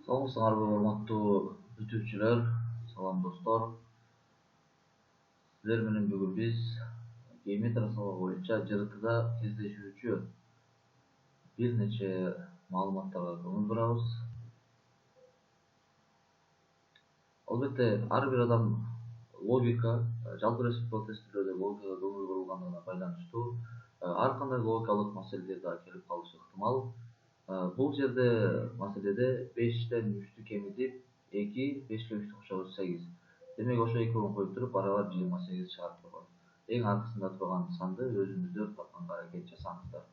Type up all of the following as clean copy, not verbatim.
Саламатсыңарбы урматтуу бүтүүчүлөр, салам достор. Силер менен бүгүн биз геометрия сабагы боюнча ЖРТда кездешүүчү бир нече маалыматтарга көңүл бурабыз. Албетте, ар бир адам логика, жалпы республикалык тестилерде логикага көңүл бурулгандыгына байланыштуу ар кандай логикалык маселелер да келип калышы ыктымал. Бул жерде маселеде 5тен 3тү кемитип 2, 5 3 кошобуз 8. Демек ошо экөөнү коюп туруп барабар 28 чыгарып койгон. Эң аркысында турган санды өзүңүздөр тапканга аракет жасаңыздар.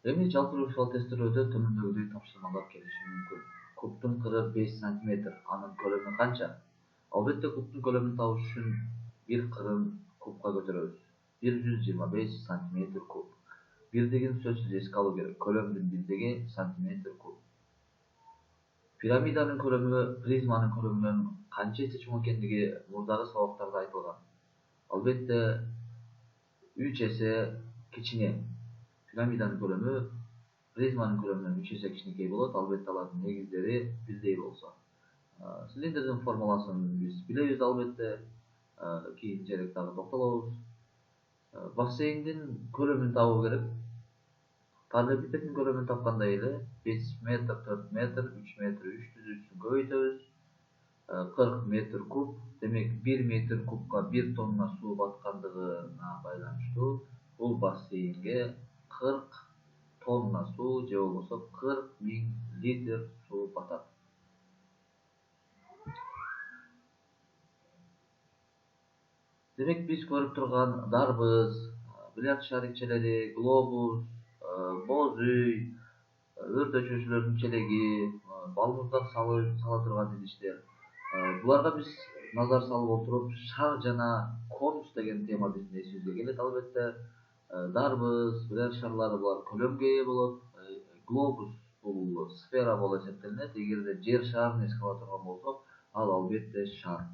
Эми жалпы республикалык тестилерде төмөндөгүдөй тапшырмалар келиши мүмкүн. Кубтун кыры 5 см, анын көлөмү канча? Албетте кубтун көлөмүн табыш үчүн бир кырын кубка көтөрөбүз. 125 см куб. Бирдигин сөзсүз эске алуу керек. Көлөмдүн бирдиги сантиметр куб. Пирамиданын көлөмү призманын көлөмүнөн канча эсе чоң экендиги мурдагы сабактарда айтылган. Албетте 3 эсе кичине. Пирамиданын көлөмү призманын көлөмүнөн 3 эсе кичинекей болот. Албетте алардын негиздери бирдей болсо. Цилиндрдин формуласын биз билебиз албетте. Кийин жерек дагы токтолобуз. Бассейндин көлөмүн табуу керек. Параллелепипеддин көлөмүн тапкандай эле 5 метр, 4 метр, 3 метр, 3 түзүүсүн көбөйтөбүз. 40 метр куб. Демек 1 метр кубка 1 тонна суу баткандыгына байланыштуу бул бассейнге 40 тонна суу же болбосо 40 000 литр суу батат. Демек биз көрүп турган дарбыз, бильярд шарикчелери, глобус, боз үй, өртөчүлөрдүн челеги, балмуздак сала турган идиштер. Буларга биз назар салып отуруп, шар жана конус деген тема биздин эсибизге келет албетте. Дарбыз, бильярд шарлары булар көлөмгө ээ болот. Глобус бул сфера болуп эсептелинет. Эгерде жер шарын эске ала турган болсок, ал албетте шар.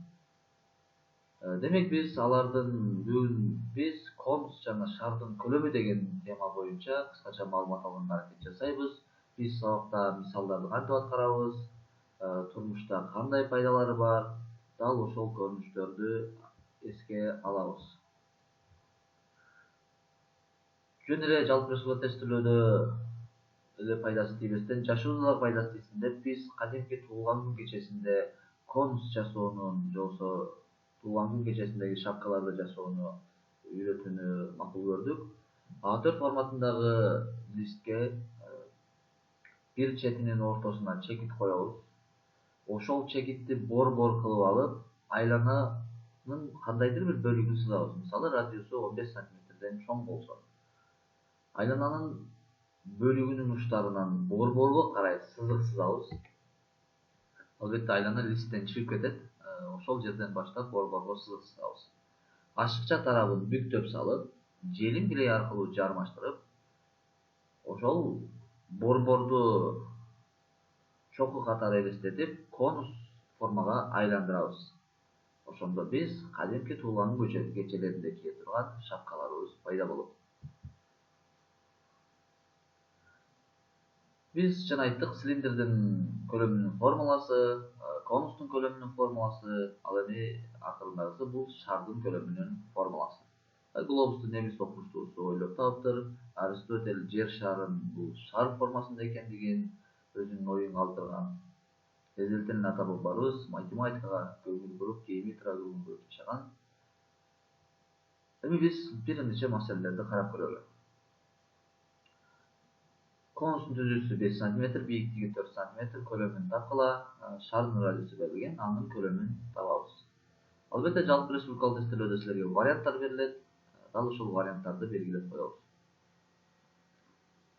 Демек биз бүгүн биз конус жана шардын көлөмү деген тема боюнча кыскача маалымат алганга аракет жасайбыз. Биз сабакта мисалдарды кантип аткарабыз, турмушта кандай пайдалары бар, дал ошол көрүнүштөрдү эске алабыз. Жөн эле жалпы республика тестилөөдө эле пайдасы тийбестен жашоодо да пайдасы тийсин деп биз кадимки туулган күн кечесинде конус жасоонун же болбосо туулган күн кечесиндеги шапкаларды жасоону үйрөтүүнү макул көрдүк. А4 форматындагы листке бир четинин ортосуна чекит коебуз. Ошол чекитти бор-бор кылып алып, айлананын кандайдыр бир бөлүгүн сызабыз. Мисалы, радиусу 15 см чоң болсо. Айлананын бөлүгүнүн учтарынан бор-борго карай сызык сызабыз. Албетте айлана листтен чыгып кетет. Ошол жерден баштап бор-борго сызык сызабыз. Ашыкча тарабын бүктөп салып, желим билей аркылуу жармаштырып, ошол бор-борду чокку катары элестетип, конус формага айландырабыз. Ошондо биз кадимки туулган күн кечелеринде кие турган шапкаларыбыз пайда болот. Биз жана айттык, цилиндрдин көлөмүнүн формуласы, конустун көлөмүнүн формуласы, ал эми акырындагысы бул шардын көлөмүнүн формуласы. Глобустун немис окумуштуусу ойлоп таптыр. Аристотель жер шарын бул шар формасында экендигин өзүнүн оюн калтырган. Эзелтен ата бабаларыбыз математикага көңүл буруп, геометрияга көңүл буруп жашаган. Эми биз бир нече маселелерди карап көрөлү. Конустун түзүүсү 5 см, бийиктиги 4 см, көлөмүн тапкыла, шардын радиусу берилген, анын көлөмүн табабыз. Албетте, жалпы республикалык тестилөөдө силерге варианттар берилет, дал ушул варианттарды белгилеп коебуз.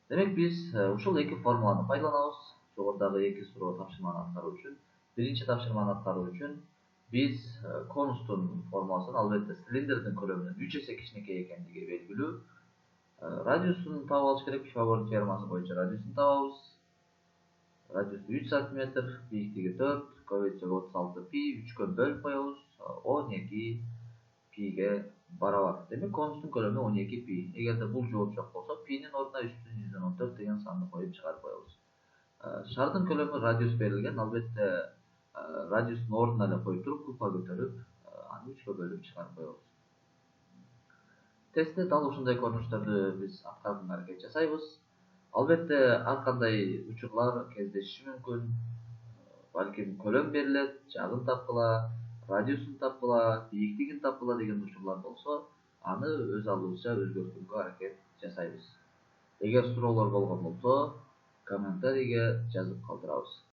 Демек биз ушул эки формуланы пайдаланабыз. Жогорудагы эки суроо тапшырманы аткаруу үчүн. Биринчи тапшырманы аткаруу үчүн биз конустун формуласын, албетте цилиндрдин көлөмүнөн 3 эсе кичинекей экендиги белгилүү. Радиусун таап алыш керек. Пифагордун теоремасы боюнча радиусун табабыз. Радиусу 3 см, бийиктиги 4, көбөйтсөк 36 пи, 3кө бөлүп коебуз. 12 пиге барабар. Демек конустун көлөмү 12 пи. Эгерде бул жооп жок болсо, пинин ордуна 3/114 деген санды коюп чыгарып коебуз. Шардын көлөмү радиус берилген, албетте радиустун ордуна эле коюп туруп купа көтөрүп, аны 3 бөлүп чыгарып коебуз. Тестте дал ушундай көрүнүштөрдү биз аткарганга аракет жасайбыз. Албетте ар кандай учурлар кездешиши мүмкүн. Балким көлөм берилет, жагын тапкыла, радиусун тапкыла, бийиктигин тапкыла деген учурлар болсо, аны өз алдыбызча өзгөртүүгө аракет жасайбыз. Эгер суроолор болгон болсо, комментарийге жазып калтырабыз.